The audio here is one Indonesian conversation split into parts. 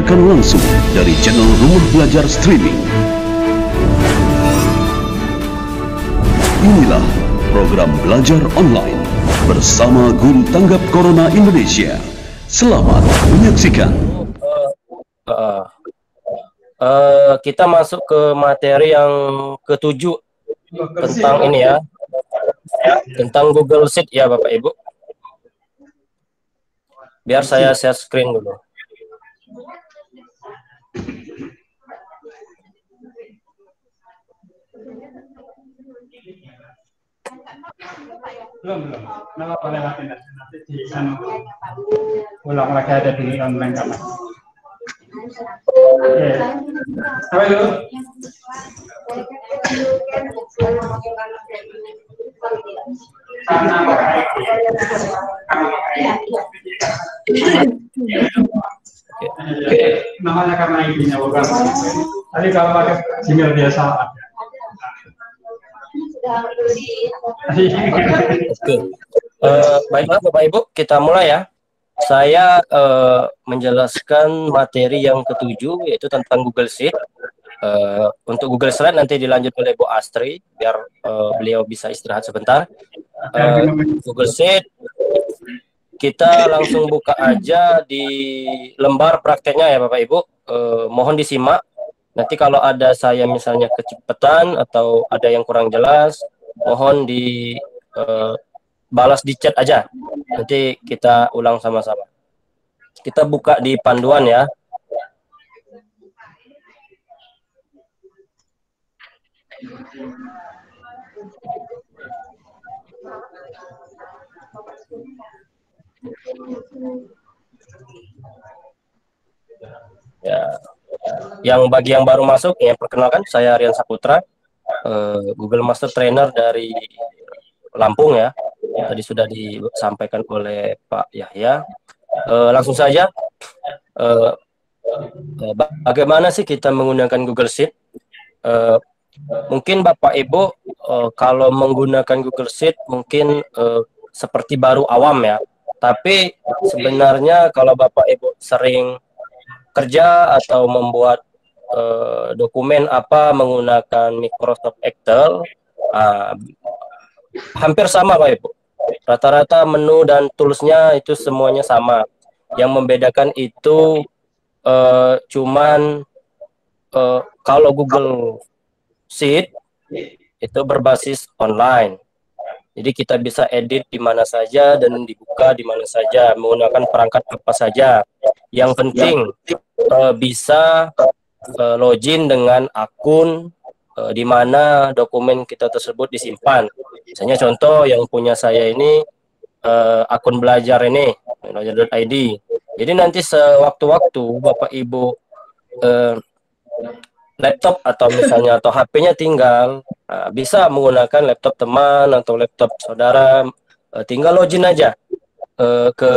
disiarkan langsung dari channel Rumah Belajar Streaming. Inilah program belajar online bersama Guru Tanggap Corona Indonesia. Selamat menyaksikan. Kita masuk ke materi yang ketujuh tentang ini ya, tentang Google Sheet ya Bapak Ibu. Biar saya share screen dulu. Belum. Nama boleh nanti di sana. Ulang lagi ada di online kamar. Apa itu? Namanya karena intinya bukan. Tadi kalau pakai Gmail biasa ada. Oke. Baiklah Bapak Ibu, kita mulai ya. Saya menjelaskan materi yang ketujuh, yaitu tentang Google Sheet. Untuk Google Slide nanti dilanjut oleh Bu Astri, biar beliau bisa istirahat sebentar. Google Sheet, kita langsung buka aja di lembar prakteknya ya Bapak Ibu. Mohon disimak. Nanti kalau ada saya misalnya kecepatan atau ada yang kurang jelas, mohon balas di chat aja. Nanti kita ulang sama-sama. Kita buka di panduan ya. Ya, bagi yang baru masuk, ya perkenalkan saya Rian Saputra, Google Master Trainer dari Lampung ya. Tadi sudah disampaikan oleh Pak Yahya. Langsung saja, bagaimana sih kita menggunakan Google Sheet? Mungkin Bapak Ibu kalau menggunakan Google Sheet mungkin seperti baru awam ya. Tapi sebenarnya kalau Bapak Ibu sering kerja atau membuat dokumen apa menggunakan Microsoft Excel, hampir sama Bapak Ibu. Rata-rata menu dan toolsnya itu semuanya sama. Yang membedakan itu cuman kalau Google Sheet itu berbasis online. Jadi kita bisa edit di mana saja dan dibuka di mana saja, menggunakan perangkat apa saja. Yang penting bisa login dengan akun di mana dokumen kita tersebut disimpan. Misalnya contoh yang punya saya ini akun belajar ini, belajar.id. Jadi nanti sewaktu-waktu Bapak Ibu laptop atau misalnya atau HP-nya tinggal, bisa menggunakan laptop teman atau laptop saudara, tinggal login aja ke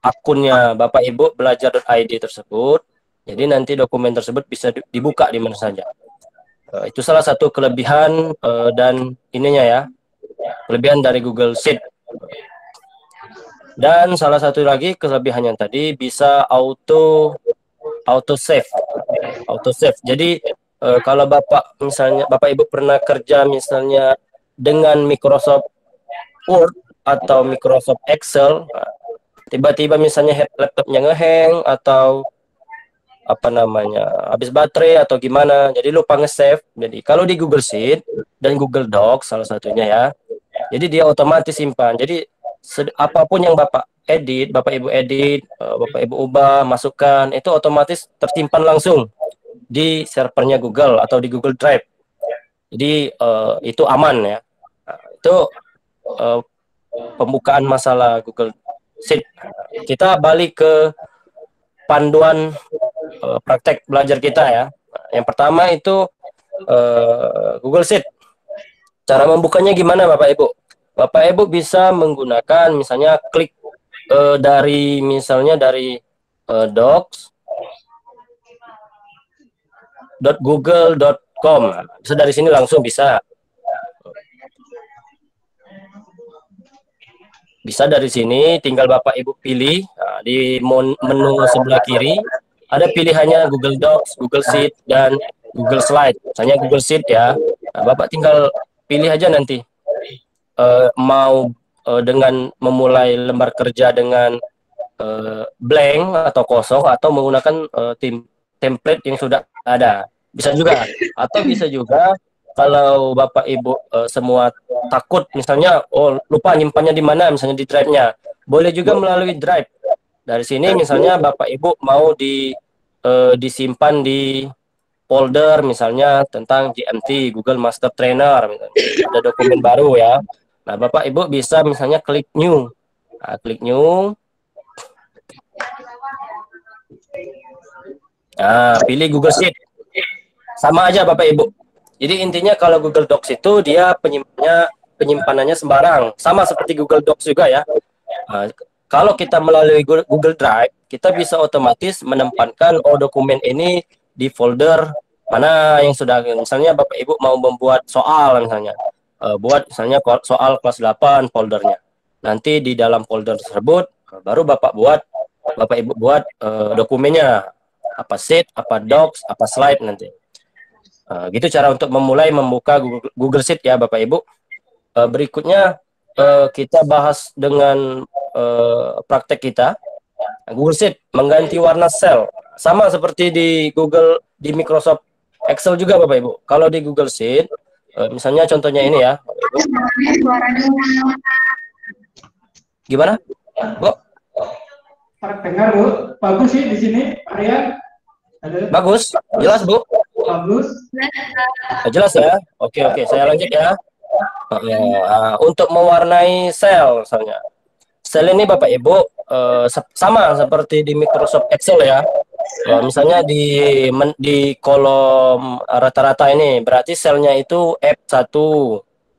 akunnya Bapak Ibu belajar.id tersebut. Jadi nanti dokumen tersebut bisa dibuka di mana saja. Itu salah satu kelebihan dan ininya ya, kelebihan dari Google Sheet. Dan salah satu lagi kelebihannya tadi bisa auto save. Jadi kalau Bapak Ibu pernah kerja misalnya dengan Microsoft Word atau Microsoft Excel, tiba-tiba misalnya laptopnya ngehang atau apa namanya habis baterai atau gimana, jadi lupa nge-save. Jadi kalau di Google Sheet dan Google Docs salah satunya ya, jadi dia otomatis simpan. Jadi apapun yang Bapak Ibu edit, Bapak Ibu ubah, masukkan, itu otomatis tersimpan langsung di servernya Google atau di Google Drive. Jadi itu aman ya. Itu pembukaan masalah Google Sheet. Kita balik ke panduan praktek belajar kita ya. Yang pertama itu Google Sheet. Cara membukanya gimana Bapak Ibu? Bapak Ibu bisa menggunakan misalnya klik dari docs.google.com. Bisa dari sini langsung bisa. Bisa dari sini, tinggal Bapak Ibu pilih di menu sebelah kiri, ada pilihannya Google Docs, Google Sheet, dan Google Slide. Misalnya Google Sheet ya, nah, Bapak tinggal pilih aja nanti mau dengan memulai lembar kerja dengan blank atau kosong atau menggunakan template yang sudah ada. Bisa juga, atau bisa juga kalau Bapak Ibu semua takut misalnya lupa nyimpannya di mana, misalnya di drive-nya, boleh juga melalui drive. Dari sini misalnya Bapak Ibu mau disimpan di folder misalnya tentang GMT, Google Master Trainer, misalnya. Ada dokumen baru ya. Nah, Bapak Ibu bisa misalnya klik new. Nah, klik new. Nah, pilih Google Sheet. Sama aja Bapak Ibu. Jadi intinya kalau Google Docs itu dia penyimpanannya sembarang. Sama seperti Google Docs juga ya. Nah, kalau kita melalui Google Drive, kita bisa otomatis menempatkan dokumen ini di folder mana yang sudah, misalnya Bapak Ibu mau membuat soal misalnya. Buat misalnya soal kelas 8 foldernya. Nanti di dalam folder tersebut baru Bapak Ibu buat dokumennya. Apa sheet, apa docs, apa slide nanti. Gitu cara untuk memulai membuka Google Sheet ya Bapak Ibu. Berikutnya kita bahas dengan praktek kita. Google Sheet mengganti warna sel. Sama seperti di Microsoft Excel juga Bapak Ibu. Kalau di Google Sheet, misalnya contohnya ini ya. Gimana? Bu? Dengar Bu, bagus sih di sini, Arya. Bagus, jelas Bu? Bagus. Jelas ya? Oke, saya lanjut ya. Untuk mewarnai sel misalnya. Sel ini Bapak Ibu sama seperti di Microsoft Excel ya. Misalnya di kolom rata-rata ini berarti selnya itu F1.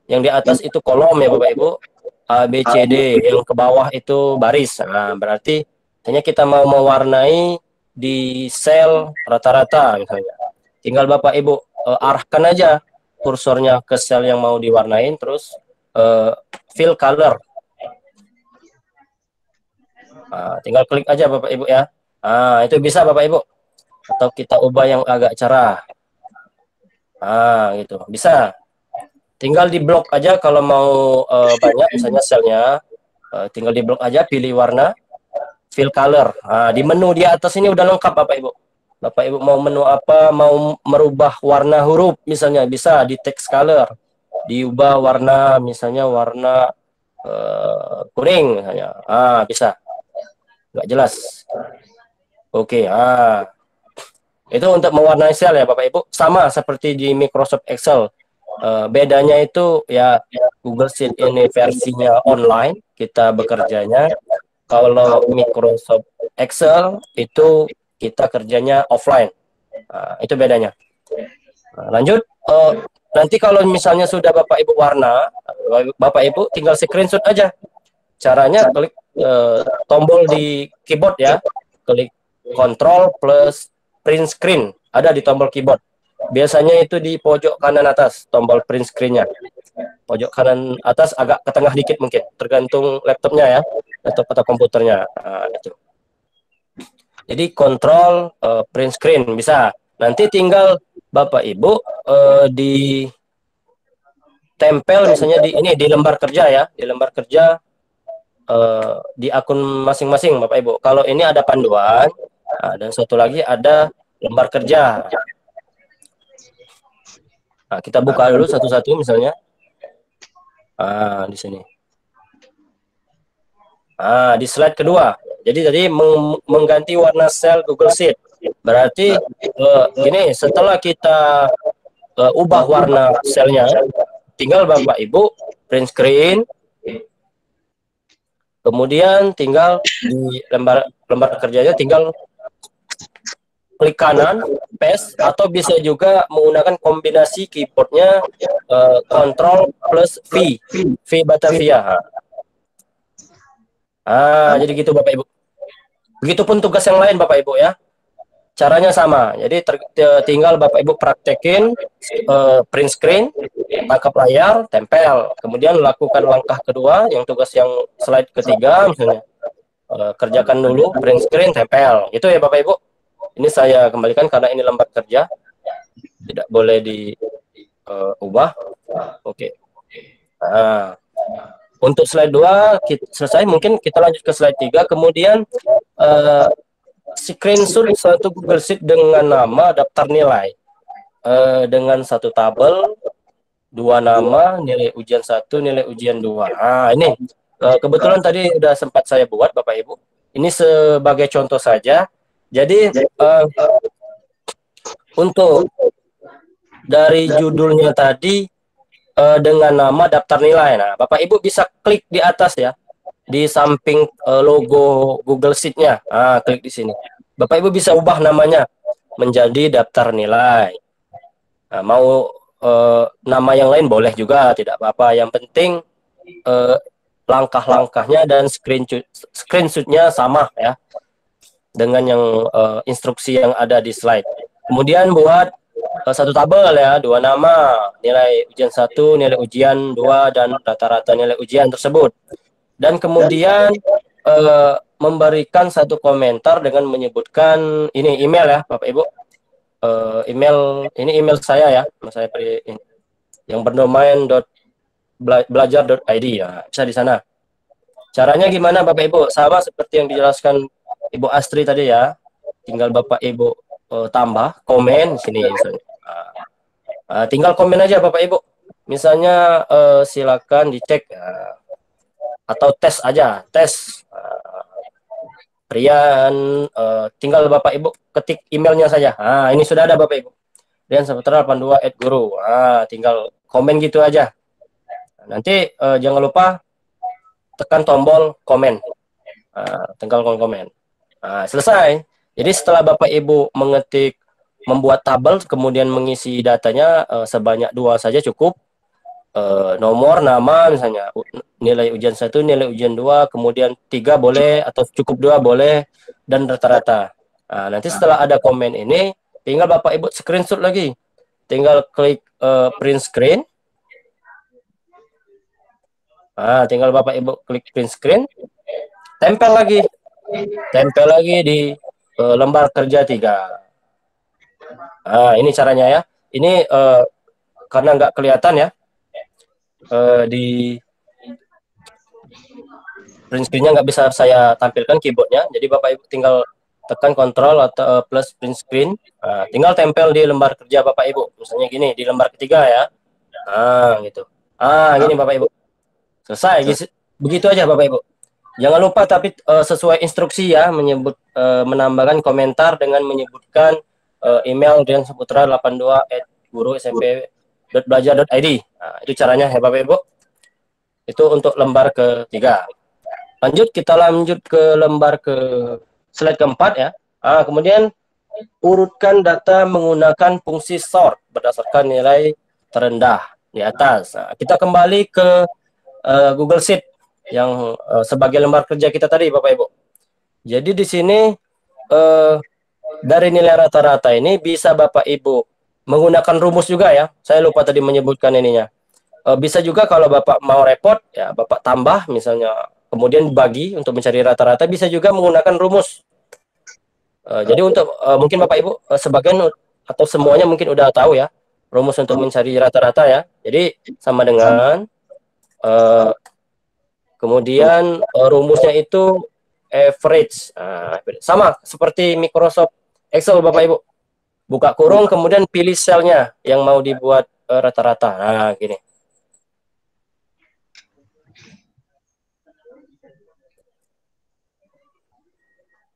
Yang di atas itu kolom ya Bapak Ibu. A, B, C, D. Yang ke bawah itu baris. Nah, berarti hanya kita mau mewarnai di sel rata-rata misalnya. Tinggal Bapak Ibu arahkan aja kursornya ke sel yang mau diwarnain, terus fill color. Tinggal klik aja Bapak Ibu ya. Itu bisa Bapak Ibu. Atau kita ubah yang agak cerah. Gitu. Bisa. Tinggal di blok aja kalau mau banyak misalnya selnya. Tinggal di blok aja, pilih warna, fill color. Di menu di atas ini udah lengkap Bapak Ibu. Bapak Ibu mau menu apa, mau merubah warna huruf misalnya, bisa di text color. Diubah warna, misalnya warna kuning misalnya. Bisa. Nggak jelas. Oke, itu untuk mewarnai sel ya Bapak Ibu. Sama seperti di Microsoft Excel. Bedanya itu ya Google Sheet ini versinya online, kita bekerjanya. Kalau Microsoft Excel itu kita kerjanya offline. Itu bedanya. Lanjut. Nanti kalau misalnya sudah Bapak Ibu warna, Bapak Ibu tinggal screenshot aja. Caranya klik tombol di keyboard ya. Klik Control plus print screen. Ada di tombol keyboard. Biasanya itu di pojok kanan atas, tombol print screen-nya. Pojok kanan atas agak ke tengah dikit mungkin, tergantung laptopnya ya, laptop atau komputernya. Itu. Jadi kontrol print screen bisa. Nanti tinggal Bapak Ibu di tempel misalnya di lembar kerja ya, di lembar kerja di akun masing-masing Bapak Ibu. Kalau ini ada panduan, dan satu lagi ada lembar kerja. Kita buka dulu satu-satu misalnya. Di sini. Di slide kedua. Jadi tadi mengganti warna sel Google Sheet. Berarti gini, setelah kita ubah warna selnya, tinggal Bapak Ibu print screen. Kemudian tinggal di lembar kerjanya tinggal klik kanan, paste, atau bisa juga menggunakan kombinasi keyboardnya Ctrl plus V, V Batavia. Jadi gitu Bapak Ibu. Begitupun tugas yang lain Bapak Ibu ya. Caranya sama. Jadi tinggal Bapak Ibu praktekin print screen, tangkap layar, tempel. Kemudian lakukan langkah kedua, yang tugas yang slide ketiga misalnya. Kerjakan dulu print screen, tempel. Itu ya Bapak Ibu. Ini saya kembalikan karena ini lembar kerja, tidak boleh diubah. Oke. Nah, untuk slide 2 kita selesai, mungkin kita lanjut ke slide 3. Kemudian screenshot satu Google Sheet dengan nama daftar nilai dengan satu tabel, 2 nama, nilai ujian 1, nilai ujian 2. Nah, ini kebetulan tadi sudah sempat saya buat, Bapak Ibu. Ini sebagai contoh saja. Jadi untuk dari judulnya tadi dengan nama daftar nilai. Nah, Bapak Ibu bisa klik di atas ya, di samping logo Google Sheet-nya. Nah, klik di sini. Bapak Ibu bisa ubah namanya menjadi daftar nilai. Nah, mau nama yang lain boleh juga, tidak apa-apa. Yang penting langkah-langkahnya dan screenshot-nya sama ya dengan yang instruksi yang ada di slide. Kemudian buat satu tabel ya, 2 nama, nilai ujian 1, nilai ujian 2, dan rata-rata nilai ujian tersebut. Dan kemudian memberikan satu komentar dengan menyebutkan ini email ya, Bapak Ibu. Ini email saya ya, saya beri ini, yang berdomain belajar.id ya, bisa di sana. Caranya gimana Bapak Ibu? Sama seperti yang dijelaskan Ibu Astri tadi ya. Tinggal Bapak Ibu tambah komen di sini misalnya. Tinggal komen aja Bapak Ibu. Misalnya silakan dicek atau tes aja, tes. Rian, tinggal Bapak Ibu ketik emailnya saja. Ini sudah ada Bapak Ibu. Rian82@guru. Tinggal komen gitu aja. Nanti jangan lupa tekan tombol komen. Tinggal komen. Selesai. Jadi setelah Bapak Ibu membuat tabel, kemudian mengisi datanya sebanyak 2 saja cukup. Nomor, nama misalnya, nilai ujian 1, nilai ujian 2, kemudian 3 boleh atau cukup 2 boleh, dan rata-rata. Nanti setelah ada komen ini, tinggal Bapak Ibu screenshot lagi. Tinggal klik print screen. Tinggal Bapak Ibu klik print screen, tempel lagi di lembar kerja 3. Ini caranya ya. Ini karena nggak kelihatan ya, di print screen-nya nggak bisa saya tampilkan keyboardnya, jadi Bapak Ibu tinggal tekan Ctrl atau plus print screen, tinggal tempel di lembar kerja Bapak Ibu, misalnya gini di lembar ketiga ya, gitu, gini Bapak Ibu, selesai. Begitu aja Bapak Ibu. Jangan lupa tapi sesuai instruksi ya, menambahkan komentar dengan menyebutkan email Rian Saputra 82@guru.smp.belajar.id. Itu caranya ya Bapak Ibu. Itu untuk lembar ketiga. Kita lanjut ke lembar slide keempat ya. Kemudian urutkan data menggunakan fungsi sort berdasarkan nilai terendah di atas. Kita kembali ke Google Sheet yang sebagai lembar kerja kita tadi Bapak Ibu. Jadi di sini dari nilai rata-rata ini bisa Bapak Ibu menggunakan rumus juga ya. Saya lupa tadi menyebutkan ininya. Bisa juga kalau Bapak mau repot ya, Bapak tambah misalnya, kemudian bagi untuk mencari rata-rata, bisa juga menggunakan rumus. Jadi untuk mungkin Bapak Ibu sebagian atau semuanya mungkin udah tahu ya rumus untuk mencari rata-rata ya. Jadi sama dengan kemudian rumusnya itu average. Sama seperti Microsoft Excel Bapak Ibu. Buka kurung kemudian pilih selnya yang mau dibuat rata-rata. Gini.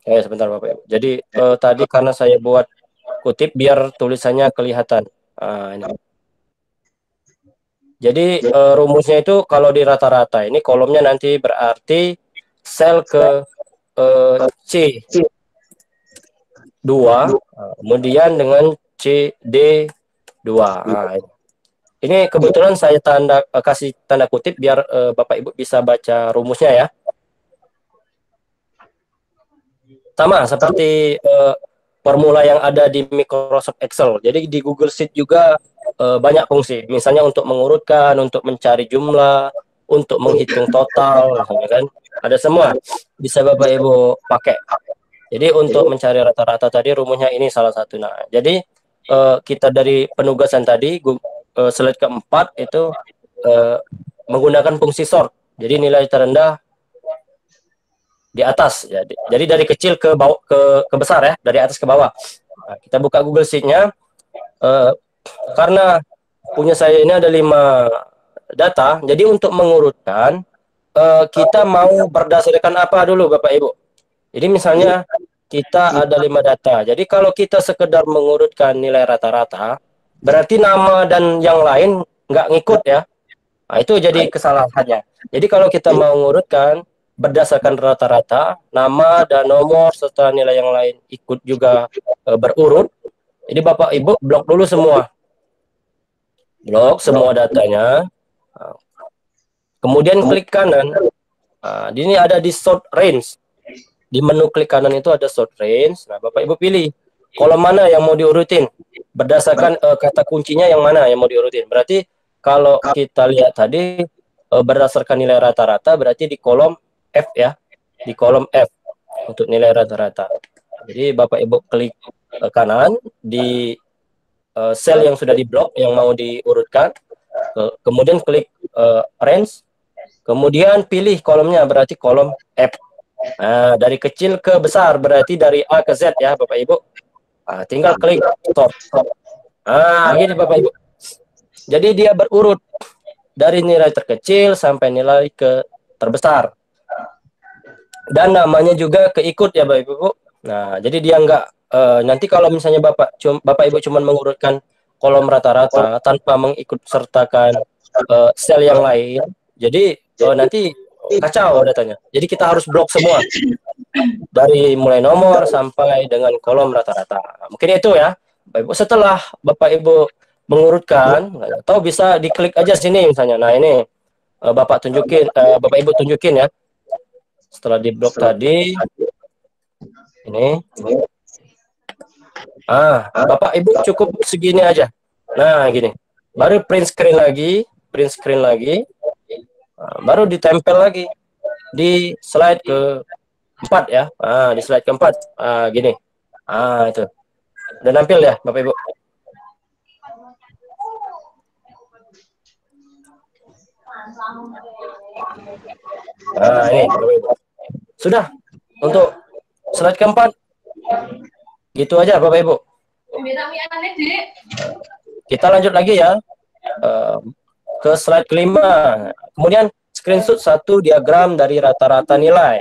Sebentar Bapak Ibu. Jadi tadi karena saya buat kutip biar tulisannya kelihatan. Ini. Jadi rumusnya itu kalau di rata-rata ini kolomnya nanti berarti sel ke C2, kemudian dengan CD2. Ini kebetulan saya kasih tanda kutip biar Bapak Ibu bisa baca rumusnya ya. Sama seperti formula yang ada di Microsoft Excel. Jadi di Google Sheet juga banyak fungsi. Misalnya untuk mengurutkan, untuk mencari jumlah, untuk menghitung total, kan? Ada semua. Bisa Bapak Ibu pakai. Jadi untuk mencari rata-rata tadi rumusnya ini salah satu. Nah, jadi kita dari penugasan tadi slide keempat itu menggunakan fungsi sort. Jadi nilai terendah di atas. Jadi dari kecil ke bawah ke besar ya, dari atas ke bawah. Nah, kita buka Google Sheet-nya. Karena punya saya ini ada 5 data. Jadi untuk mengurutkan kita mau berdasarkan apa dulu Bapak Ibu? Jadi misalnya kita ada 5 data. Jadi kalau kita sekedar mengurutkan nilai rata-rata, berarti nama dan yang lain nggak ngikut ya. Nah, itu jadi kesalahannya. Jadi kalau kita mau mengurutkan berdasarkan rata-rata, nama dan nomor serta nilai yang lain ikut juga berurut. Jadi Bapak Ibu blok dulu semua. Blok semua datanya. Kemudian klik kanan. Nah, ini ada di sort range. Di menu klik kanan itu ada sort range. Nah, Bapak Ibu pilih kolom mana yang mau diurutin. Berdasarkan kata kuncinya yang mana yang mau diurutin. Berarti kalau kita lihat tadi berdasarkan nilai rata-rata berarti di kolom F ya. Di kolom F untuk nilai rata-rata. Jadi Bapak Ibu klik kanan di sel yang sudah diblok yang mau diurutkan. Kemudian klik range. Kemudian pilih kolomnya berarti kolom F. Nah, dari kecil ke besar berarti dari A ke Z ya Bapak Ibu. Nah, tinggal klik sort. Nah, gini Bapak Ibu. Jadi dia berurut dari nilai terkecil sampai nilai ke terbesar. Dan namanya juga keikut ya Bapak Ibu. Nah, jadi dia enggak nanti kalau misalnya Bapak Ibu cuma mengurutkan kolom rata-rata tanpa mengikut sertakan sel yang lain, jadi nanti kacau datanya. Jadi kita harus blok semua dari mulai nomor sampai dengan kolom rata-rata. Mungkin itu ya, Bapak Ibu. Setelah Bapak Ibu mengurutkan, atau bisa diklik aja sini misalnya. Nah ini Bapak Ibu tunjukin ya. Setelah diblok tadi, ini. Bapak Ibu cukup segini aja. Nah gini, baru print screen lagi. Baru ditempel lagi di slide ke-4 ya. Di slide ke-4 gini. Itu. Udah nampil ya Bapak Ibu. Ini Bapak Ibu. Sudah untuk slide ke-4. Gitu aja Bapak Ibu. Kita lanjut lagi ya. Ke slide ke-5. Kemudian screenshot satu diagram dari rata-rata nilai.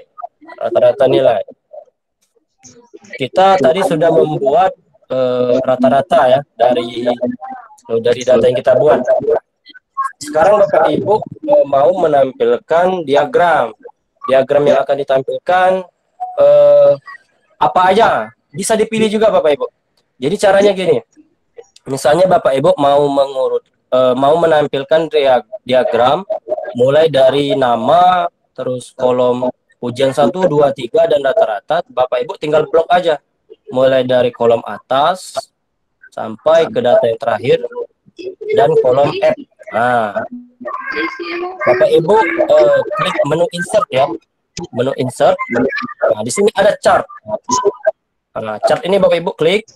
Kita tadi sudah membuat rata-rata ya dari data yang kita buat. Sekarang Bapak Ibu mau menampilkan diagram. Diagram yang akan ditampilkan apa aja. Bisa dipilih juga Bapak Ibu. Jadi caranya gini. Misalnya Bapak Ibu mau menampilkan diagram mulai dari nama, terus kolom ujian 1, 2, 3 dan rata-rata, Bapak Ibu tinggal blok aja. Mulai dari kolom atas sampai ke data yang terakhir dan kolom F. Nah, Bapak Ibu klik menu insert ya. Menu insert. Nah, di sini ada chart. Nah, chart ini Bapak Ibu klik.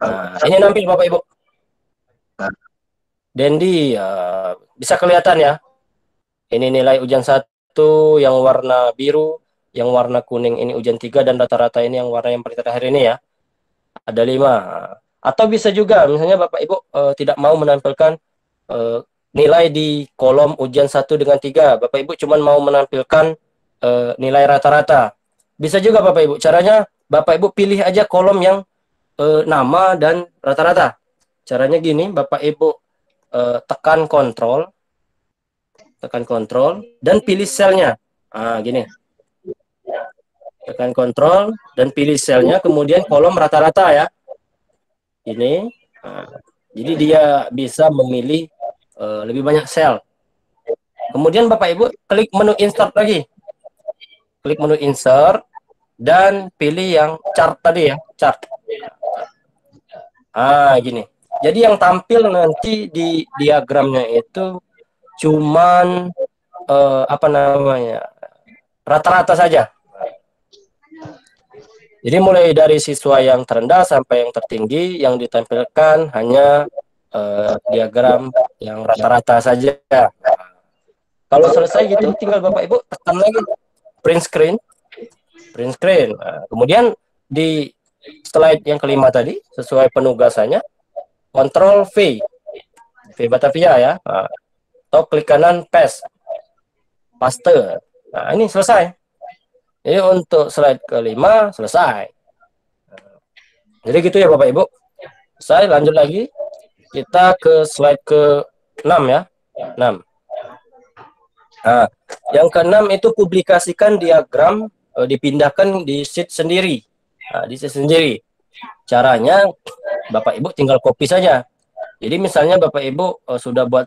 Nah, ini nampil Bapak Ibu. Dan bisa kelihatan ya. Ini nilai ujian 1 yang warna biru, yang warna kuning ini ujian 3 dan rata-rata ini yang warna yang paling terakhir ini ya. Ada 5. Atau bisa juga misalnya Bapak Ibu tidak mau menampilkan nilai di kolom ujian 1 dengan 3. Bapak Ibu cuma mau menampilkan nilai rata-rata. Bisa juga Bapak Ibu. Caranya Bapak Ibu pilih aja kolom yang nama dan rata-rata. Caranya gini, Bapak Ibu tekan kontrol dan pilih selnya. Gini. Tekan kontrol dan pilih selnya, kemudian kolom rata-rata ya. Ini. Jadi dia bisa memilih lebih banyak sel. Kemudian Bapak Ibu klik menu insert lagi. Klik menu insert dan pilih yang chart tadi ya, chart. Gini. Jadi yang tampil nanti di diagramnya itu cuman apa namanya? Rata-rata saja. Jadi mulai dari siswa yang terendah sampai yang tertinggi, yang ditampilkan hanya diagram yang rata-rata saja. Kalau selesai gitu, tinggal Bapak Ibu tekan lagi print screen, print screen. Kemudian di slide yang kelima tadi, sesuai penugasannya, Ctrl V, V Batavia ya, atau klik kanan paste, paste. Nah ini selesai. Jadi untuk slide kelima selesai. Jadi gitu ya Bapak Ibu. Saya lanjut lagi. Kita ke slide ke-6 ya. 6. Nah, yang ke-6 itu publikasikan diagram dipindahkan di sheet sendiri. Nah, di sheet sendiri. Caranya Bapak Ibu tinggal copy saja. Jadi misalnya Bapak Ibu sudah buat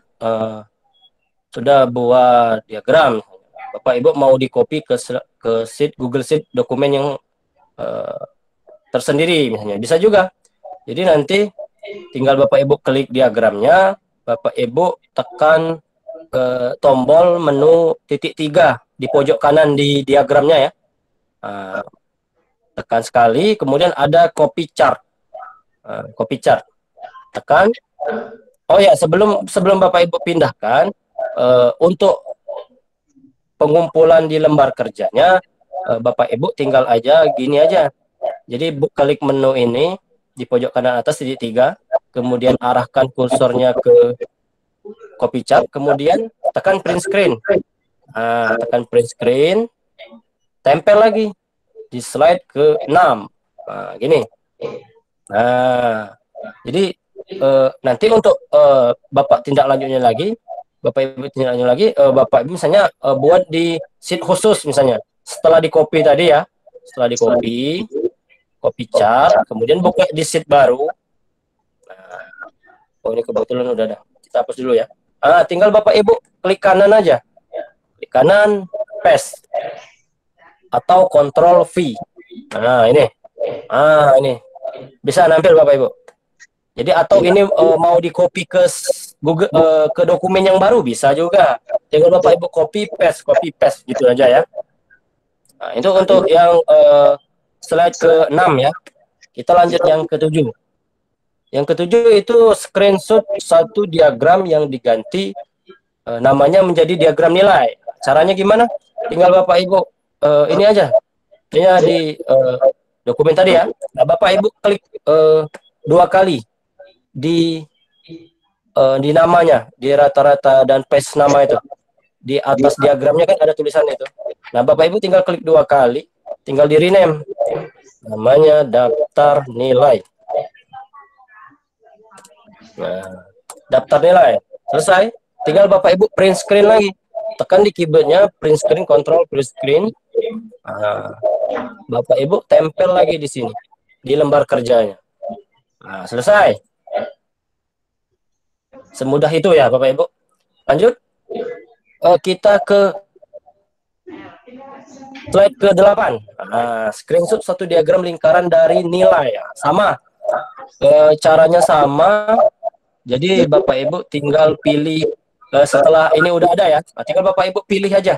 diagram. Bapak Ibu mau di-copy ke sheet Google Sheet dokumen yang tersendiri misalnya. Bisa juga. Jadi nanti tinggal Bapak Ibu klik diagramnya, Bapak Ibu tekan ke tombol menu titik 3 di pojok kanan di diagramnya ya. Tekan sekali, kemudian ada copy chart. Copy chart. Tekan. Oh ya, sebelum Bapak Ibu pindahkan, untuk pengumpulan di lembar kerjanya, Bapak Ibu tinggal aja gini aja. Jadi klik menu ini di pojok kanan atas titik 3, kemudian arahkan kursornya ke copy chart, kemudian tekan print screen. Tekan print screen, tempel lagi di slide ke-6. Gini. Jadi nanti untuk Bapak tindak lanjutnya lagi, Bapak Ibu tindak lanjut lagi, Bapak Ibu misalnya buat di sheet khusus misalnya. Setelah di copy tadi ya, setelah di copy chart, kemudian buka di sheet baru. Oh ini kebetulan udah ada. Kita hapus dulu ya. Tinggal Bapak Ibu klik kanan aja. Klik kanan, paste. Atau Ctrl V. Ini. Ini. Bisa nampil Bapak Ibu. Jadi atau ini mau di copy ke Google ke dokumen yang baru bisa juga. Tinggal Bapak Ibu copy paste gitu aja ya. Nah, itu untuk yang slide ke-6 ya. Kita lanjut yang ke-7. Yang ke-7 itu screenshot satu diagram yang diganti namanya menjadi diagram nilai. Caranya gimana? Tinggal Bapak Ibu ini aja. Ini di dokumen tadi ya. Nah, Bapak Ibu klik 2 kali di namanya, di rata-rata dan paste nama itu. Di atas diagramnya kan ada tulisan itu. Nah, Bapak Ibu tinggal klik 2 kali, tinggal di rename. Namanya daftar nilai. Nah, daftar nilai. Selesai. Tinggal Bapak Ibu print screen lagi. Tekan di keyboardnya print screen, Ctrl print screen. Bapak Ibu tempel lagi di sini. Di lembar kerjanya. Nah, selesai. Semudah itu ya Bapak Ibu. Lanjut. Kita ke slide ke-8. Screenshot satu diagram lingkaran dari nilai. Sama. Caranya sama. Jadi Bapak Ibu tinggal pilih setelah ini udah ada ya. Tinggal Bapak Ibu pilih aja.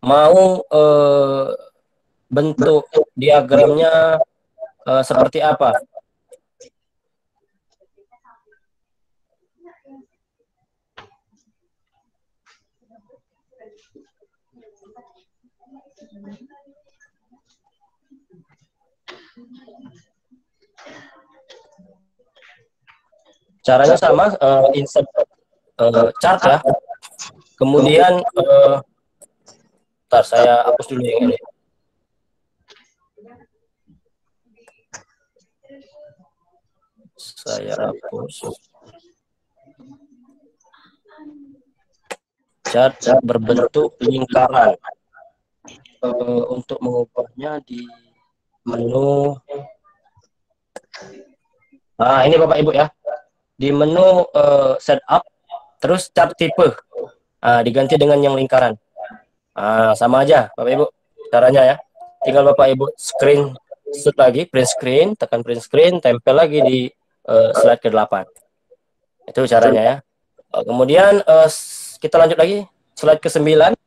Mau bentuk diagramnya seperti apa? Caranya sama, insert chart ya. Kemudian ntar saya hapus dulu yang ini. Saya hapus. Chart berbentuk lingkaran. Untuk mengubahnya di menu. Ini Bapak Ibu ya. Di menu setup, terus chart tipe. Diganti dengan yang lingkaran. Sama aja Bapak Ibu caranya ya. Tinggal Bapak Ibu screenshot lagi, print screen, tekan print screen, tempel lagi di slide ke-8. Itu caranya ya. Kemudian kita lanjut lagi slide ke-9.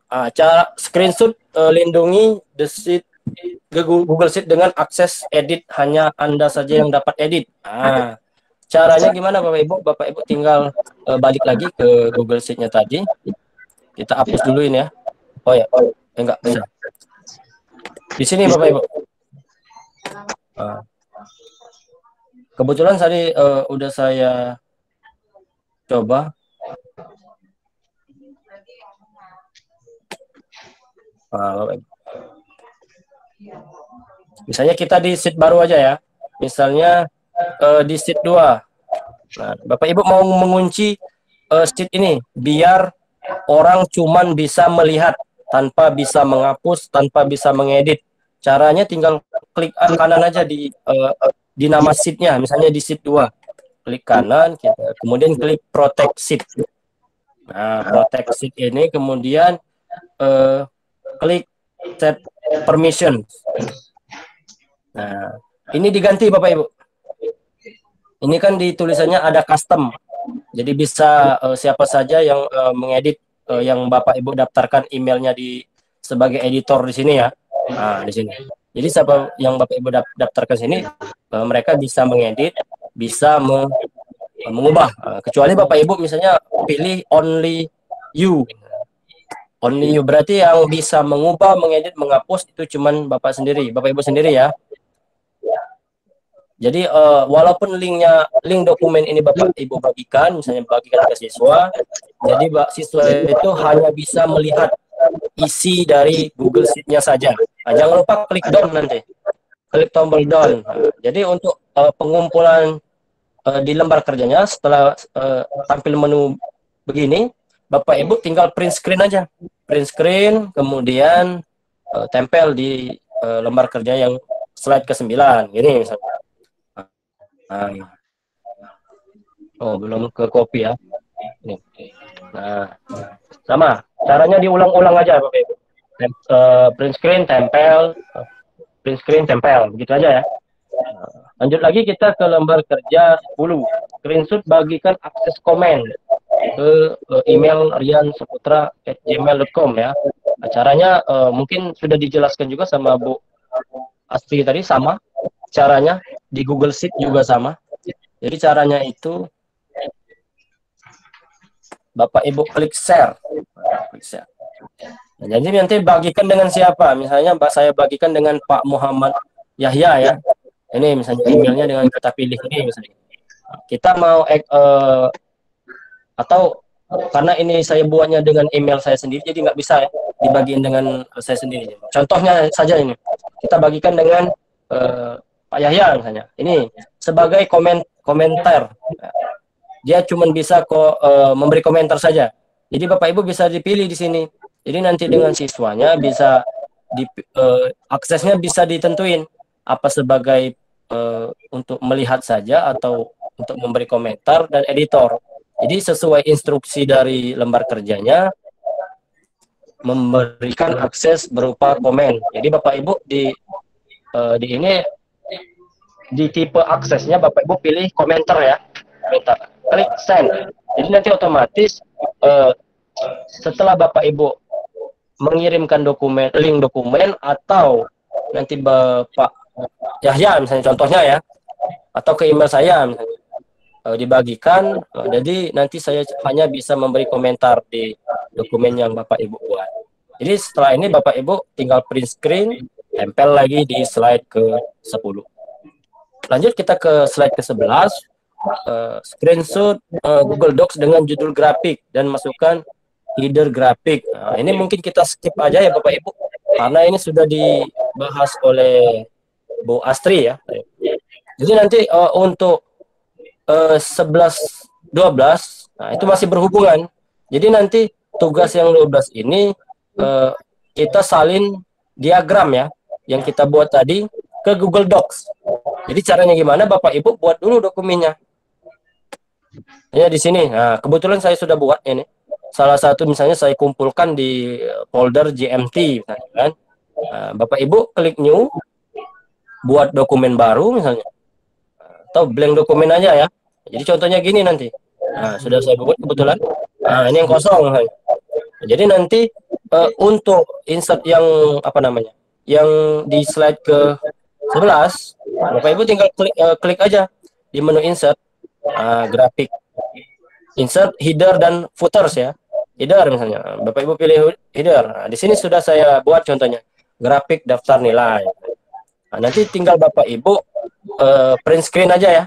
Cara screenshot lindungi the sheet Google Sheet dengan akses edit, hanya Anda saja yang dapat edit. Caranya gimana Bapak Ibu? Bapak Ibu tinggal balik lagi ke Google Sheet-nya tadi. Kita hapus dulu ini ya. Oh ya, enggak bisa. Di sini Bapak Ibu. Kebetulan tadi udah saya coba. Misalnya kita di sheet baru aja ya. Misalnya di sheet 2. Nah, Bapak Ibu mau mengunci sheet ini biar orang cuman bisa melihat tanpa bisa menghapus, tanpa bisa mengedit. Caranya tinggal klik kanan aja di nama sheet-nya, misalnya di sheet 2. Klik kanan, kemudian klik protect sheet. Nah, protect sheet ini kemudian klik set permission. Nah, ini diganti Bapak Ibu. Ini kan di tulisannya ada custom. Jadi bisa siapa saja yang mengedit yang Bapak Ibu daftarkan emailnya sebagai editor di sini ya. Nah, di sini. Jadi siapa yang Bapak Ibu daftarkan sini mereka bisa mengedit, bisa mengubah. Kecuali Bapak Ibu misalnya pilih only you. Only you berarti yang bisa mengubah, mengedit, menghapus itu cuman Bapak sendiri, Bapak Ibu sendiri ya. Jadi walaupun link dokumen ini Bapak Ibu bagikan, misalnya bagikan ke siswa, jadi siswa itu hanya bisa melihat isi dari Google Sheet-nya saja. Nah, jangan lupa klik down nanti, klik tombol down. Nah, jadi untuk pengumpulan di lembar kerjanya setelah tampil menu begini, Bapak Ibu tinggal print screen aja, print screen, kemudian tempel di lembar kerja yang slide ke-9, ini misalnya. Oh, belum ke copy ya. Nah, sama. Caranya diulang-ulang aja, Bapak Ibu. Print screen, tempel, print screen, tempel. Begitu aja ya. Lanjut lagi kita ke lembar kerja 10. Screenshot bagikan akses komen ke email riansaputra@gmail.com ya. Caranya mungkin sudah dijelaskan juga sama Bu Astri tadi, sama. Caranya di Google Sheet juga sama. Jadi caranya itu Bapak Ibu klik share. Nah, jadi nanti bagikan dengan siapa? Misalnya saya bagikan dengan Pak Muhammad Yahya ya. Ini misalnya emailnya dengan kita pilih ini misalnya. Kita mau atau karena ini saya buatnya dengan email saya sendiri, jadi nggak bisa ya dibagiin dengan saya sendiri. Contohnya saja ini. Kita bagikan dengan Pak Yahya misalnya. Ini sebagai komentar. Dia cuma bisa memberi komentar saja. Jadi Bapak Ibu bisa dipilih di sini. Jadi nanti dengan siswanya bisa aksesnya bisa ditentuin apa sebagai untuk melihat saja atau untuk memberi komentar dan editor. Jadi sesuai instruksi dari lembar kerjanya memberikan akses berupa komen. Jadi Bapak Ibu di ini di tipe aksesnya Bapak Ibu pilih komentar ya, komentar, klik send. Jadi nanti otomatis setelah Bapak Ibu mengirimkan link dokumen atau nanti Bapak Yahya misalnya contohnya ya, atau ke email saya misalnya dibagikan, jadi nanti saya hanya bisa memberi komentar di dokumen yang Bapak Ibu buat. Jadi setelah ini Bapak Ibu tinggal print screen, tempel lagi di slide ke-10. Lanjut kita ke slide ke-11, screenshot Google Docs dengan judul grafik dan masukkan header grafik. Nah, ini mungkin kita skip aja ya Bapak Ibu, karena ini sudah dibahas oleh Bu Astri ya. Jadi nanti untuk 11, 12, nah itu masih berhubungan. Jadi nanti tugas yang 12 ini kita salin diagram ya, yang kita buat tadi ke Google Docs. Jadi caranya gimana? Bapak Ibu buat dulu dokumennya. Ya di sini. Nah, kebetulan saya sudah buat ini. Salah satu misalnya saya kumpulkan di folder GMT misalnya, kan. Nah, Bapak Ibu klik new, buat dokumen baru misalnya. Atau blank dokumen aja ya. Jadi contohnya gini nanti. Nah, sudah saya buat kebetulan. Nah, ini yang kosong. Jadi nanti untuk insert yang apa namanya, yang di slide ke 11, Bapak Ibu tinggal klik aja di menu insert, grafik, insert header dan footers ya. Header misalnya, Bapak Ibu pilih header. Nah, di sini sudah saya buat contohnya, grafik daftar nilai. Nah, nanti tinggal Bapak Ibu print screen aja ya.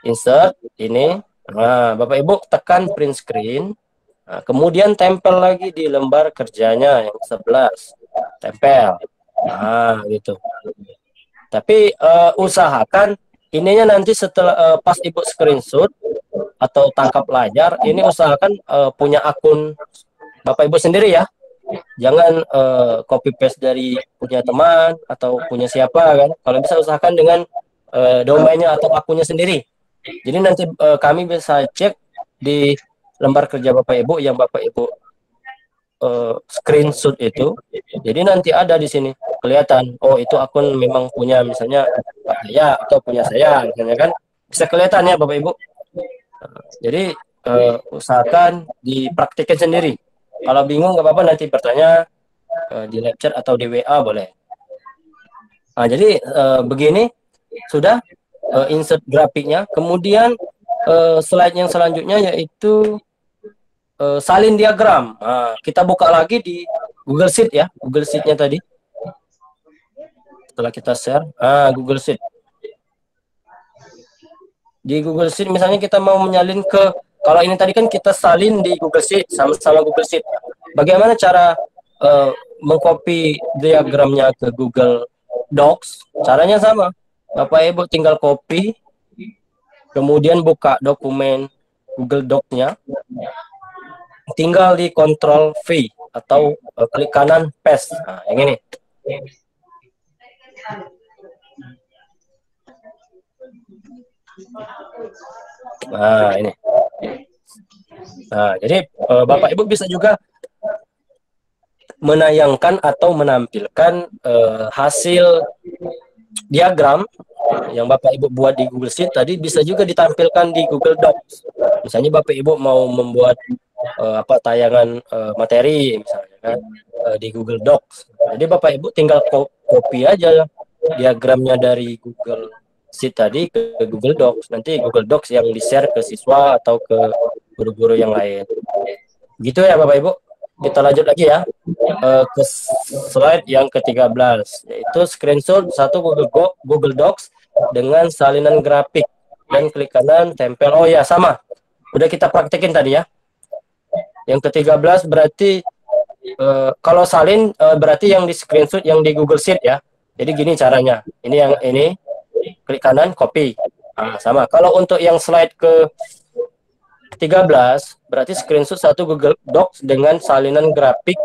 Insert ini. Nah, Bapak Ibu tekan print screen. Nah, kemudian tempel lagi di lembar kerjanya yang 11. Tempel. Nah, gitu. Tapi usahakan ininya nanti setelah pas Ibu screenshot atau tangkap layar, ini usahakan punya akun Bapak Ibu sendiri ya. Jangan copy paste dari punya teman atau punya siapa kan. Kalau bisa usahakan dengan domainnya atau akunnya sendiri. Jadi nanti kami bisa cek di lembar kerja Bapak Ibu yang Bapak Ibu screenshot itu. Jadi nanti ada di sini kelihatan, oh itu akun memang punya misalnya Pak saya atau punya saya misalnya kan. Bisa kelihatan ya Bapak Ibu. Jadi usahakan dipraktikkan sendiri. Kalau bingung nggak apa-apa, nanti bertanya di live chat atau di WA boleh. Nah, jadi begini sudah insert grafiknya. Kemudian slide yang selanjutnya yaitu salin diagram. Nah, kita buka lagi di Google Sheet ya, Google Sheet-nya tadi. Setelah kita share, Google Sheet. Di Google Sheet misalnya kita mau menyalin ke, kalau ini tadi kan kita salin di Google Sheet sama Google Sheet. Bagaimana cara mengcopy diagramnya ke Google Docs? Caranya sama. Bapak Ibu tinggal copy, kemudian buka dokumen Google Docs-nya. Tinggal di Ctrl V atau klik kanan paste. Nah, yang ini. Nah, ini. Nah, jadi Bapak Ibu bisa juga menayangkan atau menampilkan hasil diagram yang Bapak Ibu buat di Google Sheet tadi, bisa juga ditampilkan di Google Docs. Misalnya Bapak Ibu mau membuat tayangan materi misalnya kan di Google Docs. Jadi Bapak Ibu tinggal copy aja diagramnya dari Google Sheet tadi ke Google Docs. Nanti Google Docs yang di-share ke siswa atau ke guru-guru yang lain. Gitu ya Bapak Ibu. Kita lanjut lagi ya ke slide yang ke-13, yaitu screenshot satu Google Docs dengan salinan grafik dan klik kanan tempel. Oh ya, sama. Udah kita praktekin tadi ya. Yang ke-13 berarti kalau salin berarti yang di screenshot yang di Google Sheet ya. Jadi gini caranya. Ini yang ini, klik kanan copy. Nah, sama. Kalau untuk yang slide ke 13 berarti screenshot satu Google Docs dengan salinan grafik,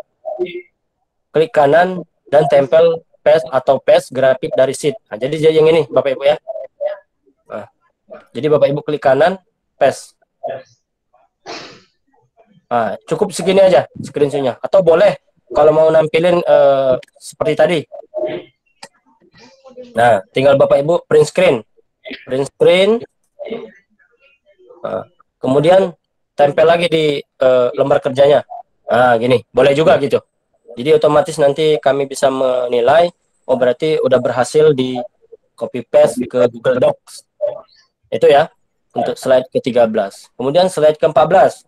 klik kanan dan tempel paste atau paste grafik dari sheet. Nah, jadi yang ini Bapak Ibu ya. Nah, jadi Bapak Ibu klik kanan paste. Nah, cukup segini aja screenshotnya. Atau boleh kalau mau nampilin seperti tadi. Nah, tinggal Bapak Ibu print screen. Print screen. Nah, kemudian tempel lagi di lembar kerjanya. Nah, gini. Boleh juga gitu. Jadi otomatis nanti kami bisa menilai, oh berarti udah berhasil di copy paste ke Google Docs. Itu ya, untuk slide ke-13. Kemudian slide ke-14.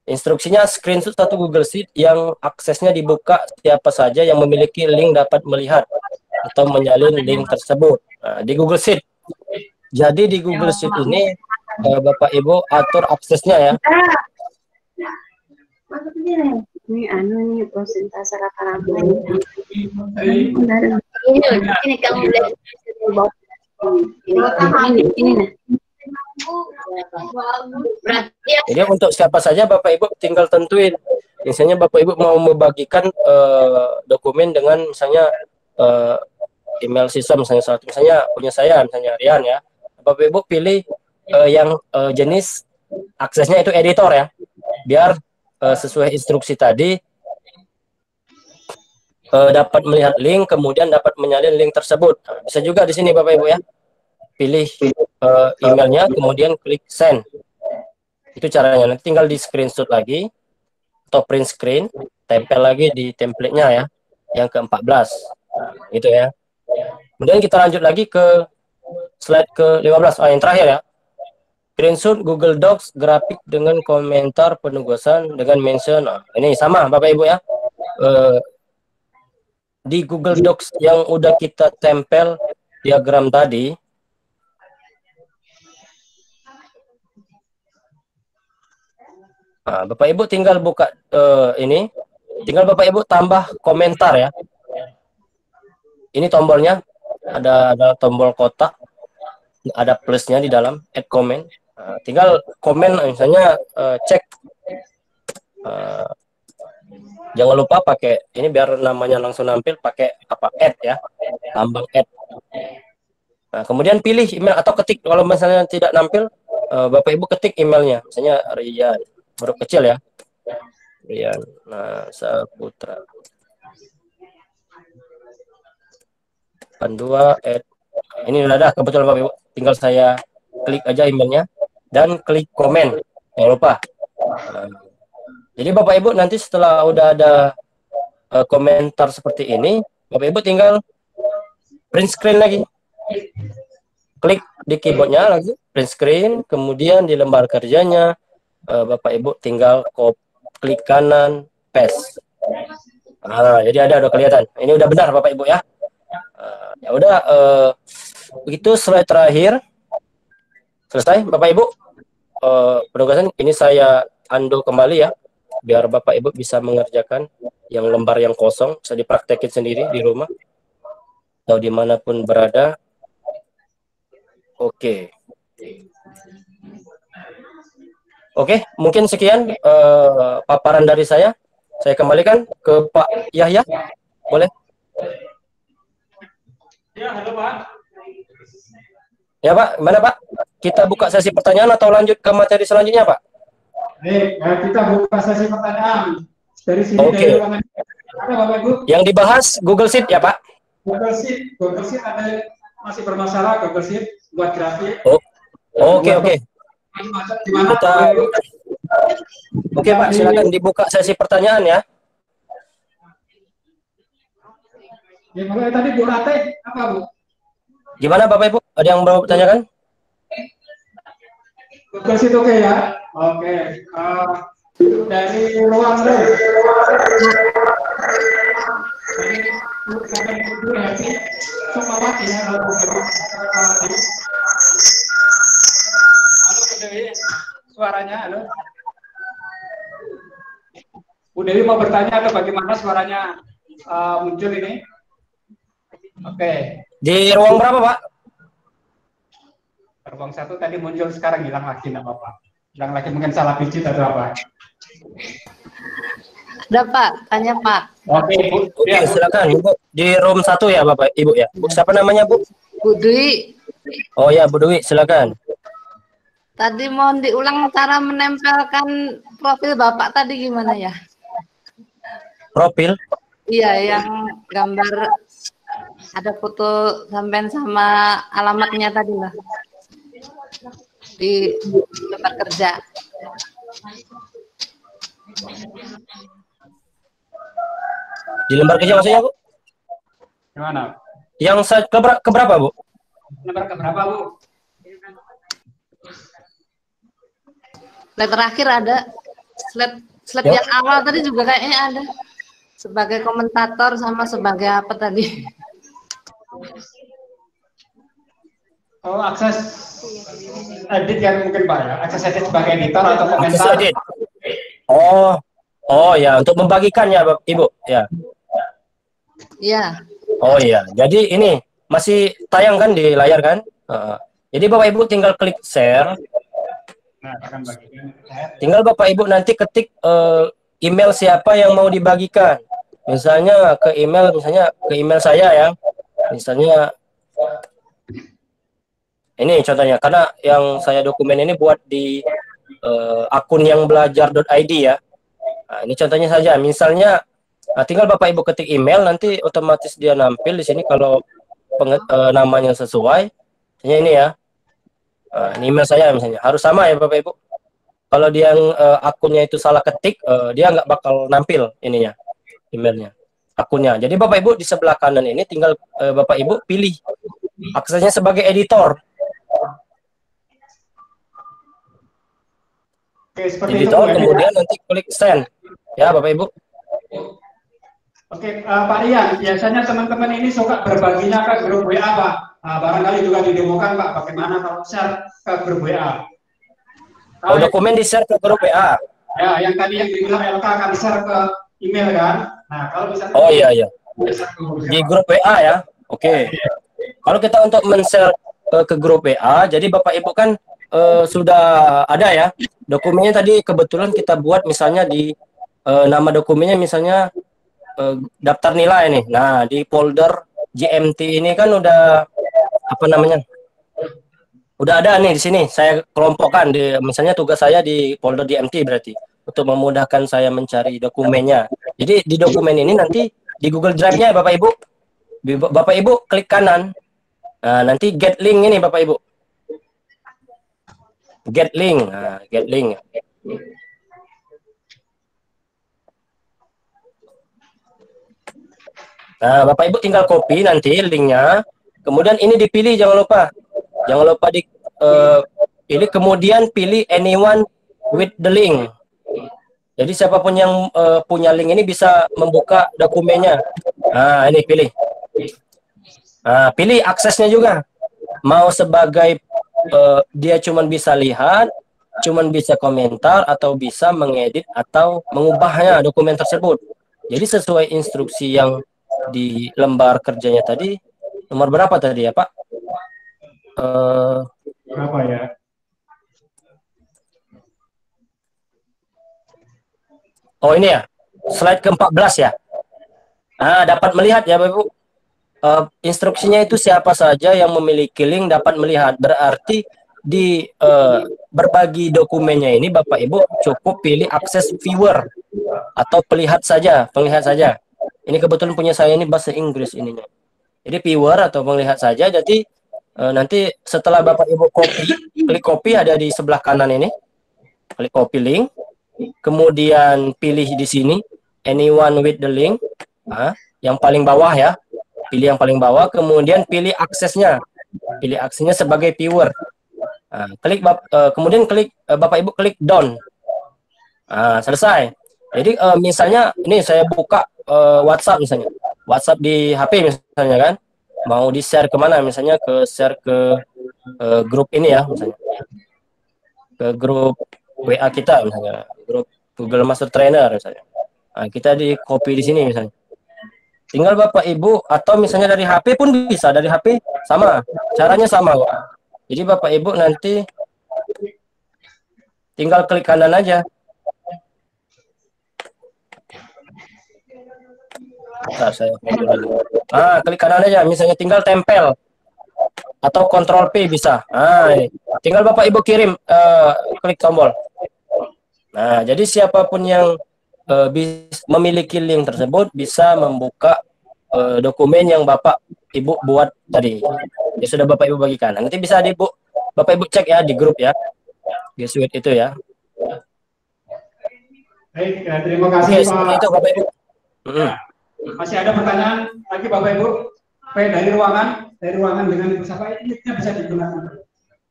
Instruksinya screenshot satu Google Sheet yang aksesnya dibuka siapa saja yang memiliki link dapat melihat atau menyalin link tersebut. Nah, di Google Sheet. Jadi di Google Sheet ini Bapak Ibu atur aksesnya ya. Ini anu prosentase rata-rata ini kamu lihat ini nah. Jadi untuk siapa saja Bapak Ibu tinggal tentuin. Misalnya Bapak Ibu mau membagikan dokumen dengan misalnya email sistem misalnya punya saya misalnya Rian ya. Bapak Ibu pilih yang jenis aksesnya itu editor ya. Biar sesuai instruksi tadi dapat melihat link, kemudian dapat menyalin link tersebut. Nah, bisa juga di sini Bapak Ibu ya. Pilih emailnya, kemudian klik send. Itu caranya. Nanti tinggal di screenshot lagi atau print screen. tempel lagi di template-nya ya, yang ke-14. Gitu ya. Kemudian kita lanjut lagi ke slide ke-15, yang terakhir ya. Screenshot Google Docs grafik dengan komentar penugasan dengan mention. Ini sama Bapak Ibu ya. Di Google Docs yang udah kita tempel diagram tadi, Bapak Ibu tinggal buka ini, tinggal Bapak Ibu tambah komentar ya. Ini tombolnya, ada tombol kotak, ada plusnya di dalam, add comment. Tinggal komen, misalnya cek, jangan lupa pakai ini biar namanya langsung nampil, pakai apa, add ya, tambah add. Nah, kemudian pilih email atau ketik, kalau misalnya tidak nampil, Bapak Ibu ketik emailnya, misalnya Rian, huruf kecil ya, Rian, nah Saputra. Pandua ini udah ada kebetulan Bapak Ibu, tinggal saya klik aja emailnya dan klik komen, jangan lupa. Jadi Bapak Ibu nanti setelah udah ada komentar seperti ini, Bapak Ibu tinggal print screen lagi, klik di keyboardnya lagi print screen, kemudian di lembar kerjanya Bapak Ibu tinggal klik kanan paste. Jadi udah kelihatan, ini udah benar Bapak Ibu ya. Ya udah, begitu slide terakhir selesai Bapak Ibu. Penugasan ini saya undo kembali ya, biar Bapak Ibu bisa mengerjakan yang lembar yang kosong, bisa dipraktekin sendiri di rumah atau dimanapun berada. Oke, mungkin sekian paparan dari saya. Saya kembalikan ke Pak Yahya, boleh? Ya, halo Pak. Ya Pak, mana Pak? Kita buka sesi pertanyaan atau lanjut ke materi selanjutnya Pak? Kita buka sesi pertanyaan. Dari sini, dari ruangan ada Bapak Ibu. Yang dibahas Google Sheet ya Pak? Google Sheet ada masih bermasalah Google Sheet buat grafik. Oke. Kita... Oke Pak, silakan dibuka sesi pertanyaan ya. Ya, mulai tadi Bu Rate, apa Bu? Gimana Bapak Ibu? Ada yang mau bertanyakan? Google Sheet oke ya? Oke. Dari ruang room. Halo Bu Dewi, suaranya halo. Bu Dewi mau bertanya atau bagaimana suaranya muncul ini? Oke. Di ruang berapa Pak? Ruang 1 tadi muncul, sekarang hilang lagi, nggak apa-apa. Hilang lagi, mungkin salah pijit atau apa. Ada Pak, tanya Pak. Oke, Bu. Oke, silakan Bu. Di room 1 ya Bapak Ibu ya. Bu, siapa namanya Bu? Bu Dwi. Oh ya Bu Dwi, silakan. Tadi mohon diulang cara menempelkan profil Bapak tadi gimana ya? Profil? Iya, yang gambar ada foto sampean sama alamatnya tadi lah. Di tempat kerja. Di lembar kerja maksudnya Bu? Gimana? Yang keberapa Bu? Lembar keberapa Bu? Slide terakhir ada. Slide yang awal tadi juga kayaknya ada. Sebagai komentator sama sebagai apa tadi? Oh, akses edit yang mungkin Pak ya? Akses edit sebagai editor atau komentar? Akses edit. Oh ya, untuk membagikannya Ibu ya. Iya. Oh iya, jadi ini masih tayang kan di layar kan? Jadi Bapak Ibu tinggal klik share. Nah, akan bagikan. Tinggal Bapak Ibu nanti ketik email siapa yang mau dibagikan. Misalnya ke email saya ya. Misalnya ini contohnya, karena yang saya dokumen ini buat di akun yang belajar.id ya. Nah, ini contohnya saja. Misalnya tinggal Bapak Ibu ketik email, nanti otomatis dia nampil di sini kalau namanya sesuai. Misalnya ini ya. Ini email saya misalnya. Harus sama ya Bapak Ibu. kalau dia yang akunnya itu salah ketik, dia nggak bakal nampil ininya, emailnya, akunnya. Jadi Bapak Ibu di sebelah kanan ini tinggal Bapak Ibu pilih aksesnya sebagai editor. Oke, seperti itu, Editor, Bu, ya. kemudian nanti klik send. Ya, Bapak Ibu. Oke, Pak Rian, biasanya teman-teman ini suka berbaginya ke grup WA, Pak. Barangkali juga didemokan, Pak, bagaimana kalau share ke grup WA. Kalau dokumen di-share ke grup WA. Ya, yang tadi yang dibilang LK akan share ke email kan. Nah, kalau bisa Oh iya iya. Di grup WA ya. Oke. Kalau kita untuk men-share ke grup WA, jadi Bapak Ibu kan sudah ada ya. Dokumennya tadi kebetulan kita buat misalnya di nama dokumennya misalnya daftar nilai nih. Nah, di folder GMT ini kan udah apa namanya? Udah ada nih di sini. Saya kelompokkan di misalnya tugas saya di folder GMT berarti untuk memudahkan saya mencari dokumennya. Jadi di dokumen ini nanti di Google Drive-nya Bapak Ibu. Bapak Ibu klik kanan. Nah, nanti get link ini Bapak Ibu. Get link. Nah, get link. Nah, Bapak Ibu tinggal copy nanti linknya. Kemudian ini dipilih, jangan lupa. Jangan lupa di pilih, kemudian pilih anyone with the link. Jadi siapapun yang punya link ini bisa membuka dokumennya. Nah, ini pilih. Nah, pilih aksesnya juga. Mau sebagai dia cuman bisa lihat, cuman bisa komentar, atau bisa mengedit atau mengubahnya dokumen tersebut. Jadi sesuai instruksi yang di lembar kerjanya tadi, nomor berapa tadi ya Pak? Berapa ya? Oh ini ya, slide ke-14 ya. Nah, dapat melihat ya Bapak Ibu. Instruksinya itu siapa saja yang memiliki link dapat melihat. Berarti di berbagi dokumennya ini Bapak Ibu cukup pilih akses viewer atau pelihat saja, Ini kebetulan punya saya ini bahasa Inggris ininya. Jadi viewer atau melihat saja. Jadi nanti setelah Bapak Ibu klik copy ada di sebelah kanan ini. Klik copy link. Kemudian pilih di sini anyone with the link. Nah, yang paling bawah ya. Pilih yang paling bawah, kemudian pilih aksesnya. Pilih aksesnya sebagai viewer. Nah, kemudian klik Bapak Ibu klik done. Nah, selesai. Jadi misalnya ini saya buka WhatsApp misalnya. WhatsApp di HP misalnya kan. Mau di-share kemana? Misalnya share ke grup ini ya misalnya. Ke grup WA kita misalnya. Grup Google Master Trainer misalnya. Nah, kita di copy di sini misalnya. Tinggal Bapak Ibu atau misalnya dari HP pun bisa, dari HP sama, caranya sama kok. Jadi Bapak Ibu nanti tinggal klik kanan aja. Bentar, klik kanan aja, misalnya tinggal tempel atau Ctrl P bisa. Nah, ini. Tinggal Bapak Ibu kirim, klik tombol. Nah, jadi siapapun yang memiliki link tersebut bisa membuka dokumen yang Bapak Ibu buat tadi. Ya sudah Bapak Ibu bagikan. Nanti bisa Bapak Ibu cek ya di grup ya. Di suite itu ya. Baik, terima kasih Pak. Itu Bapak Ibu. Masih ada pertanyaan lagi Bapak Ibu? Dari ruangan dengan Ibu Sapa ini bisa digunakan.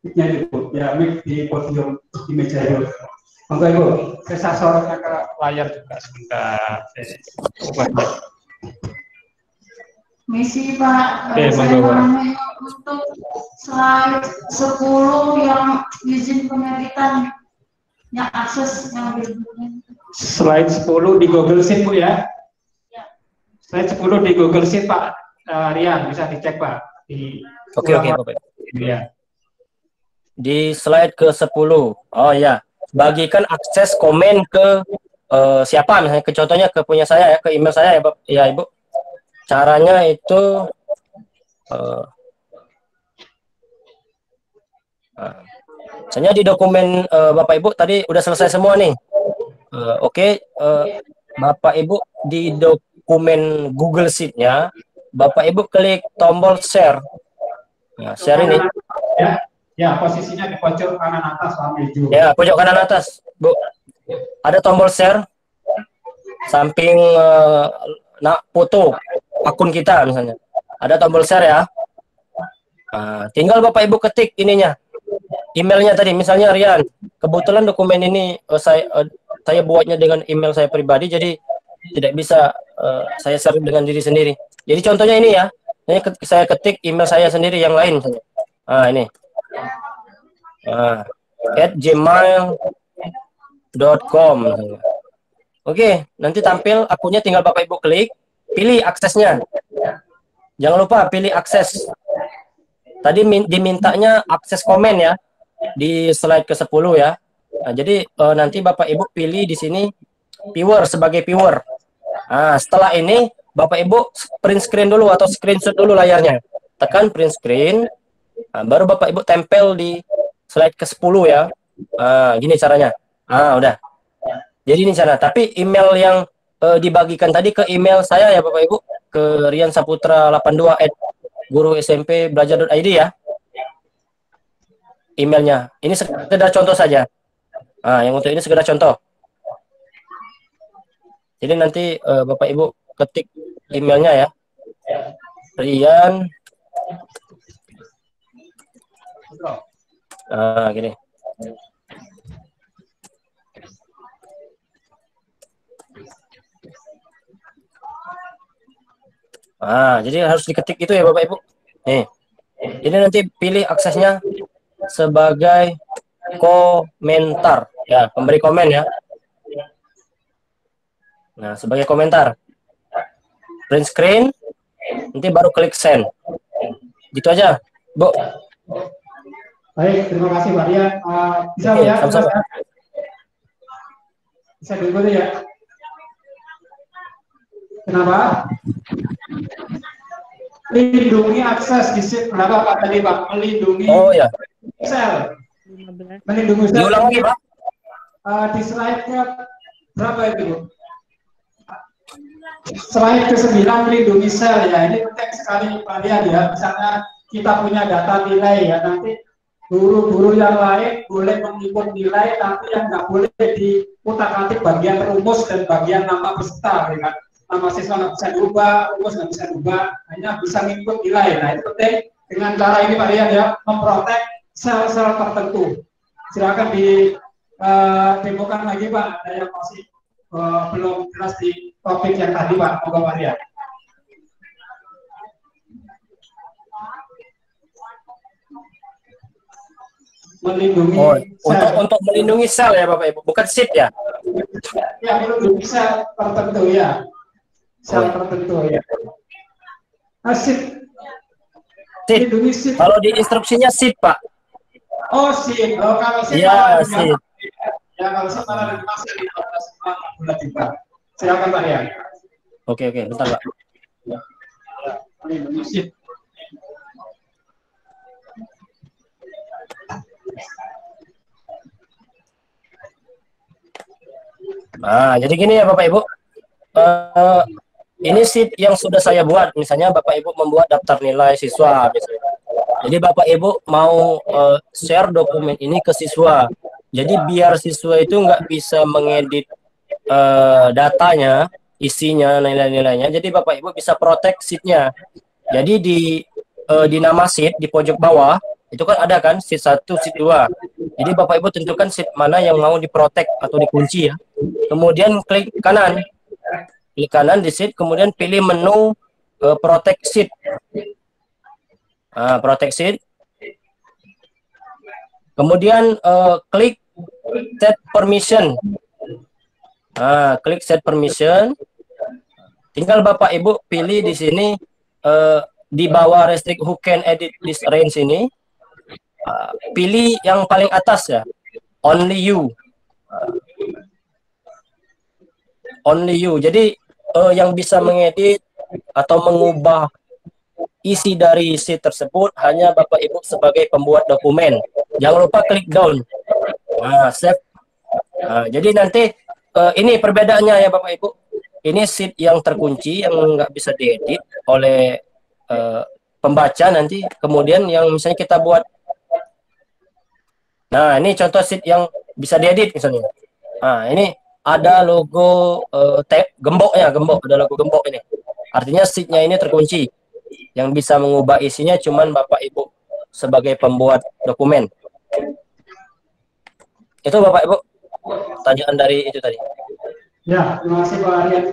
Mic-nya Ibu, ya mic di podium di meja Ibu. Monggo Ibu, saya sorotnya ke layar juga sebentar. Misi Pak, saya mau untuk slide 10 yang izin pengeditan yang akses yang berikutnya. Slide 10 di Google Sheet Bu ya? Ya. Slide 10 di Google Sheet Pak Rian, bisa dicek Pak. Oke Bapak. Ya. Di slide ke-10. Oh ya. Bagikan akses komen ke siapa misalnya, ke contohnya ke punya saya ya, ke email saya ya, ya Ibu. Caranya itu misalnya di dokumen Bapak Ibu tadi udah selesai semua nih. Oke, Bapak Ibu di dokumen Google Sheet-nya Bapak Ibu klik tombol share. Nah, share ini. Ya, posisinya di pojok kanan atas Pak Meju. Ya, pojok kanan atas, Bu. Ada tombol share, samping foto akun kita misalnya. Ada tombol share ya. Nah, tinggal Bapak Ibu ketik ininya, emailnya tadi, misalnya Rian. Kebetulan dokumen ini saya buatnya dengan email saya pribadi, jadi tidak bisa saya share dengan diri sendiri. Jadi contohnya ini ya, ini saya ketik email saya sendiri yang lain. Nah ini, @gmail.com. Oke, nanti tampil akunnya, tinggal Bapak Ibu klik, pilih aksesnya. Jangan lupa pilih akses. Tadi dimintanya akses komen ya, di slide ke-10 ya. Nah, jadi nanti Bapak Ibu pilih di sini viewer sebagai viewer. Nah, setelah ini Bapak Ibu print screen dulu atau screenshot dulu layarnya. Tekan print screen, nah, baru Bapak Ibu tempel di slide ke-10 ya. Nah, gini caranya. Ah, udah. Jadi ini cara. Tapi email yang dibagikan tadi ke email saya ya Bapak Ibu, ke riansaputra82@gurusmpbelajar.id ya. Emailnya. Ini sekedar contoh saja. Nah, yang untuk ini sekedar contoh. Jadi nanti Bapak Ibu ketik emailnya ya. Rian. Nah, gini. Nah, jadi harus diketik itu ya Bapak Ibu. Nih. Ini nanti pilih aksesnya sebagai komentar ya, pemberi komen ya. Nah, sebagai komentar. Print screen, nanti baru klik send. Gitu aja, Bu. Baik, terima kasih Pak Rian. Bisa Oke, ya? sama-sama. Bisa dulu ya. Kenapa? Melindungi akses di sini. Kenapa Pak tadi Pak? Melindungi ya. sel. Melindungi sel. Diulang lagi Pak. Di slide-nya berapa itu Bu? Slide ke-9 melindungi sel ya. Ini penting sekali Pak Rian ya. Misalnya kita punya data nilai ya, nanti guru-guru yang lain boleh menginput nilai, tapi yang nggak boleh diutak-atik bagian rumus dan bagian nama peserta ya kan. Nama siswa nggak bisa diubah, rumus nggak bisa diubah, hanya bisa menginput nilai. Nah itu penting, dengan cara ini Pak Rian ya, memprotek sel-sel tertentu. Silakan demokan lagi Pak, ada yang masih belum jelas di topik yang tadi Pak, Moga Pak Rian. Melindungi untuk melindungi sel ya Bapak Ibu, bukan sheet ya? Ya, melindungi sel tertentu ya. Sel tertentu ya. Sheet. Melindungi sheet. Kalau di instruksinya sheet Pak. Oh sheet. Oh kalau sheet. Ya sheet. Ya kalau sheet malah dimasuk di atas bulan juga. Silakan Pak ya. Oke, bentar Pak. Melindungi sheet. Nah, jadi gini ya Bapak Ibu. Ini sheet yang sudah saya buat. Misalnya Bapak Ibu membuat daftar nilai siswa misalnya. Jadi Bapak Ibu mau share dokumen ini ke siswa. Jadi biar siswa itu nggak bisa mengedit datanya, isinya, nilai-nilainya. Jadi Bapak Ibu bisa protect sheet-nya. Jadi di nama sheet di pojok bawah itu kan ada kan sheet 1, sheet 2. Jadi Bapak Ibu tentukan sheet mana yang mau diprotek atau dikunci ya. Kemudian klik kanan. Klik kanan di sheet, kemudian pilih menu protect sheet. Nah, protect sheet. Kemudian klik set permission. Nah, klik set permission. Tinggal Bapak Ibu pilih di sini di bawah restrict who can edit this range ini. Pilih yang paling atas ya, only you. Only you. Jadi yang bisa mengedit atau mengubah isi dari sheet tersebut hanya Bapak Ibu sebagai pembuat dokumen. Jangan lupa klik down. Nah, save. Nah, jadi nanti ini perbedaannya ya Bapak Ibu. Ini sheet yang terkunci yang nggak bisa diedit oleh pembaca nanti. Kemudian yang misalnya kita buat Nah, ini contoh sheet yang bisa diedit misalnya. Nah, ini ada logo gemboknya, ada logo gembok ini. Artinya sheetnya ini terkunci. Yang bisa mengubah isinya cuman Bapak Ibu sebagai pembuat dokumen. Itu Bapak Ibu, pertanyaan dari itu tadi. Ya, terima kasih Pak Aryan.